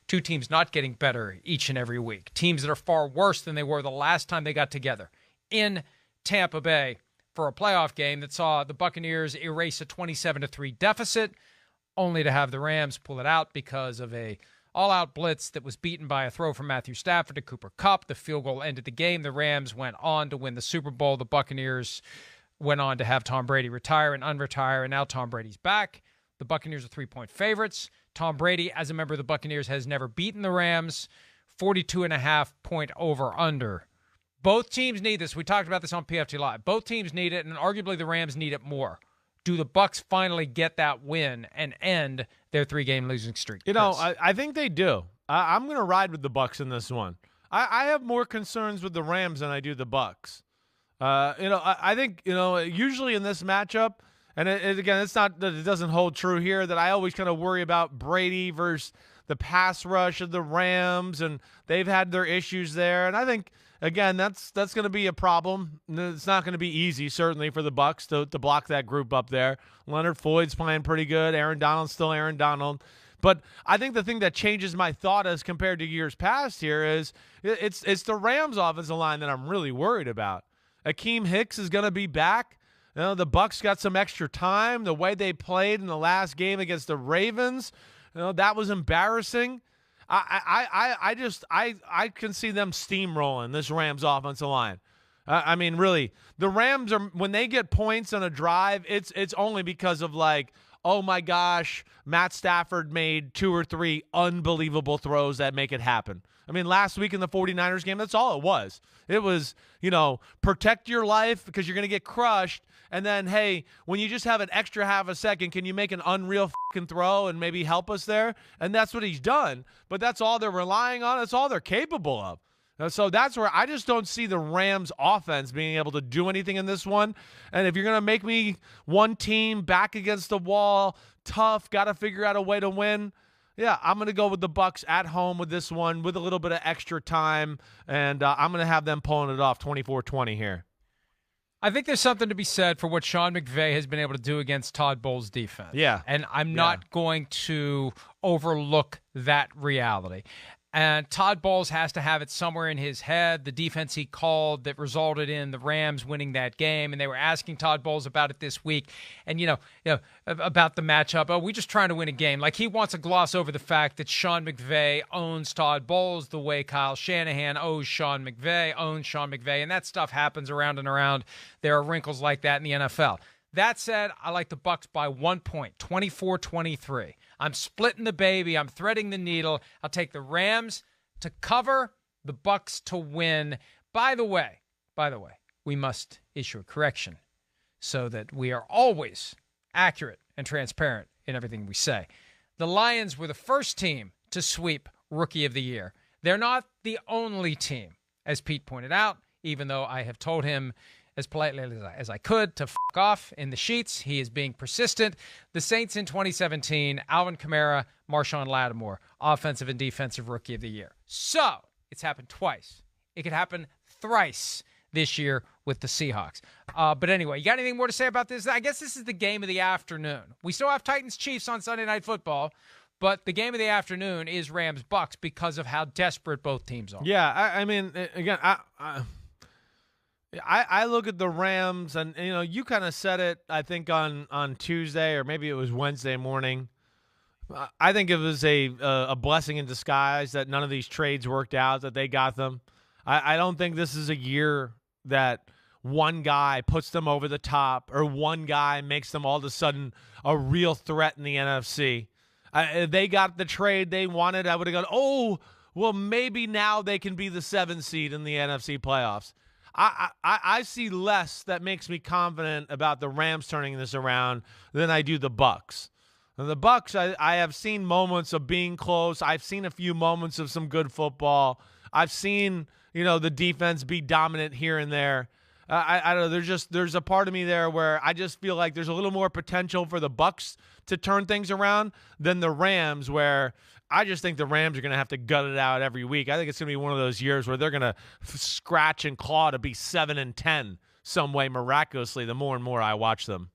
Two teams not getting better each and every week. Teams that are far worse than they were the last time they got together in Tampa Bay for a playoff game that saw the Buccaneers erase a 27-3 deficit, only to have the Rams pull it out because of a all-out blitz that was beaten by a throw from Matthew Stafford to Cooper Kupp. The field goal ended the game. The Rams went on to win the Super Bowl. The Buccaneers went on to have Tom Brady retire and unretire, and now Tom Brady's back. The Buccaneers are 3-point favorites. Tom Brady, as a member of the Buccaneers, has never beaten the Rams. 42.5-point over-under. Both teams need this. We talked about this on PFT Live. Both teams need it, and arguably the Rams need it more. Do the Bucs finally get that win and end their 3-game losing streak? I think they do. I'm going to ride with the Bucs in this one. I have more concerns with the Rams than I do the Bucs. I think, usually in this matchup, and again, it's not that it doesn't hold true here, that I always kind of worry about Brady versus the pass rush of the Rams, and they've had their issues there. And I think, again, that's going to be a problem. It's not going to be easy, certainly, for the Bucs to block that group up there. Leonard Floyd's playing pretty good. Aaron Donald's still Aaron Donald. But I think the thing that changes my thought as compared to years past here is it's the Rams offensive line that I'm really worried about. Akeem Hicks is going to be back. The Bucs got some extra time. The way they played in the last game against the Ravens, that was embarrassing. I can see them steamrolling this Rams offensive line. Really, the Rams are, when they get points on a drive, it's only because of oh my gosh, Matt Stafford made 2 or 3 unbelievable throws that make it happen. Last week in the 49ers game, that's all it was. It was, protect your life because you're going to get crushed. And then, hey, when you just have an extra half a second, can you make an unreal fucking throw and maybe help us there? And that's what he's done. But that's all they're relying on. That's all they're capable of. So that's where I just don't see the Rams offense being able to do anything in this one. And if you're going to make me one team back against the wall, tough, got to figure out a way to win, yeah, I'm going to go with the Bucs at home with this one with a little bit of extra time, and I'm going to have them pulling it off 24-20 here. I think there's something to be said for what Sean McVay has been able to do against Todd Bowles' defense. Yeah. And I'm not going to overlook that reality. And Todd Bowles has to have it somewhere in his head, the defense he called that resulted in the Rams winning that game. And they were asking Todd Bowles about it this week. And, about the matchup. Oh, we're just trying to win a game. Like, he wants to gloss over the fact that Sean McVay owns Todd Bowles the way Kyle Shanahan owns Sean McVay. And that stuff happens around and around. There are wrinkles like that in the NFL. That said, I like the Bucs by 1 point, 24-23. I'm splitting the baby. I'm threading the needle. I'll take the Rams to cover, the Bucs to win. By the way, we must issue a correction so that we are always accurate and transparent in everything we say. The Lions were the first team to sweep Rookie of the Year. They're not the only team, as Pete pointed out, even though I have told him as politely as I could to f*** off in the sheets. He is being persistent. The Saints in 2017, Alvin Kamara, Marshawn Lattimore, Offensive and Defensive Rookie of the Year. So, it's happened twice. It could happen thrice this year with the Seahawks. But anyway, you got anything more to say about this? I guess this is the game of the afternoon. We still have Titans-Chiefs on Sunday Night Football, but the game of the afternoon is Rams-Bucks because of how desperate both teams are. Yeah, I look at the Rams, and you kind of said it, I think, on Tuesday, or maybe it was Wednesday morning. I think it was a blessing in disguise that none of these trades worked out, that they got them. I don't think this is a year that one guy puts them over the top or one guy makes them all of a sudden a real threat in the NFC. They got the trade they wanted. I would have gone, oh, well, maybe now they can be the 7th seed in the NFC playoffs. I see less that makes me confident about the Rams turning this around than I do the Bucs. And the Bucs, I have seen moments of being close. I've seen a few moments of some good football. I've seen, the defense be dominant here and there. I don't know. There's a part of me there where I just feel like there's a little more potential for the Bucs to turn things around than the Rams, where I just think the Rams are going to have to gut it out every week. I think it's going to be one of those years where they're going to scratch and claw to be 7-10 some way miraculously the more and more I watch them.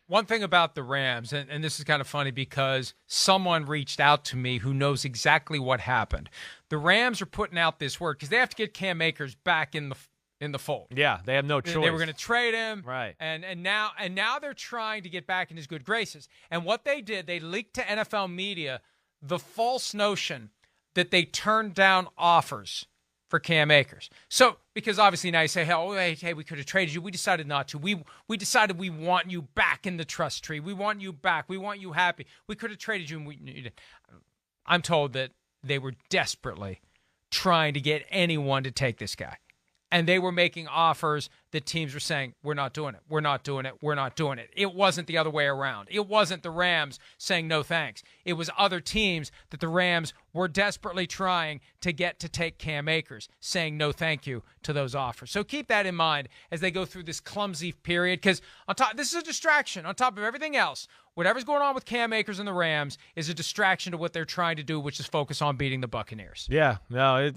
One thing about the Rams, and this is kind of funny because someone reached out to me who knows exactly what happened. The Rams are putting out this word because they have to get Cam Akers back in the fold. Yeah, they have no choice. They were going to trade him, right? And now they're trying to get back in his good graces. And what they did, they leaked to NFL media the false notion that they turned down offers for Cam Akers. So, because obviously now you say, hey, we could have traded you. We decided not to. We decided we want you back in the trust tree. We want you back. We want you happy. We could have traded you. I'm told that they were desperately trying to get anyone to take this guy. And they were making offers that teams were saying, we're not doing it. We're not doing it. We're not doing it. It wasn't the other way around. It wasn't the Rams saying no thanks. It was other teams that the Rams were desperately trying to get to take Cam Akers, saying no thank you to those offers. So keep that in mind as they go through this clumsy period, because this is a distraction on top of everything else. Whatever's going on with Cam Akers and the Rams is a distraction to what they're trying to do, which is focus on beating the Buccaneers. Yeah, no, I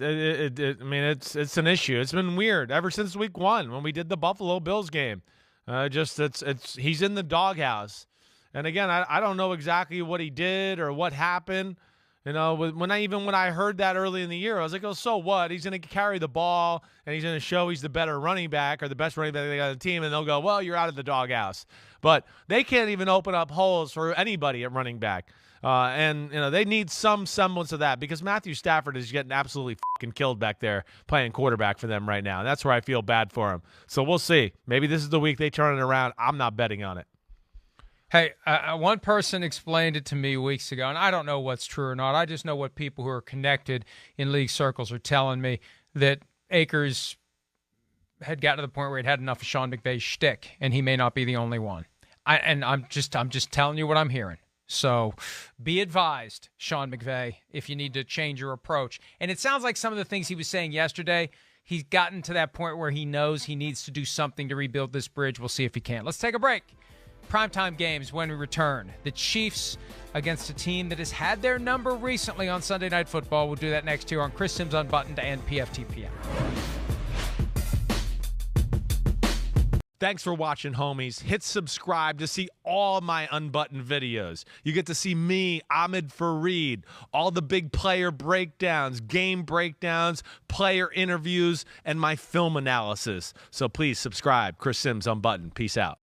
mean, it's an issue. It's been weird ever since week 1 when we did the Buffalo Bills game. He's in the doghouse, and again, I don't know exactly what he did or what happened. You know, when I heard that early in the year, I was like, oh, so what? He's going to carry the ball, and he's going to show he's the better running back or the best running back they got on the team, and they'll go, well, you're out of the doghouse. But they can't even open up holes for anybody at running back. And, you know, they need some semblance of that because Matthew Stafford is getting absolutely fucking killed back there playing quarterback for them right now. And that's where I feel bad for him. So we'll see. Maybe this is the week they turn it around. I'm not betting on it. Hey, one person explained it to me weeks ago, and I don't know what's true or not. I just know what people who are connected in league circles are telling me, that Akers had gotten to the point where he'd had enough of Sean McVay's shtick, and he may not be the only one. I'm just telling you what I'm hearing. So be advised, Sean McVay, if you need to change your approach. And it sounds like some of the things he was saying yesterday, he's gotten to that point where he knows he needs to do something to rebuild this bridge. We'll see if he can. Let's take a break. Primetime games when we return. The Chiefs against a team that has had their number recently on Sunday Night Football. We'll do that next here on Chris Simms Unbuttoned and PFTPM. Thanks for watching, homies. Hit subscribe to see all my unbuttoned videos. You get to see me, Ahmed Fareed, all the big player breakdowns, game breakdowns, player interviews, and my film analysis. So please subscribe. Chris Simms Unbuttoned. Peace out.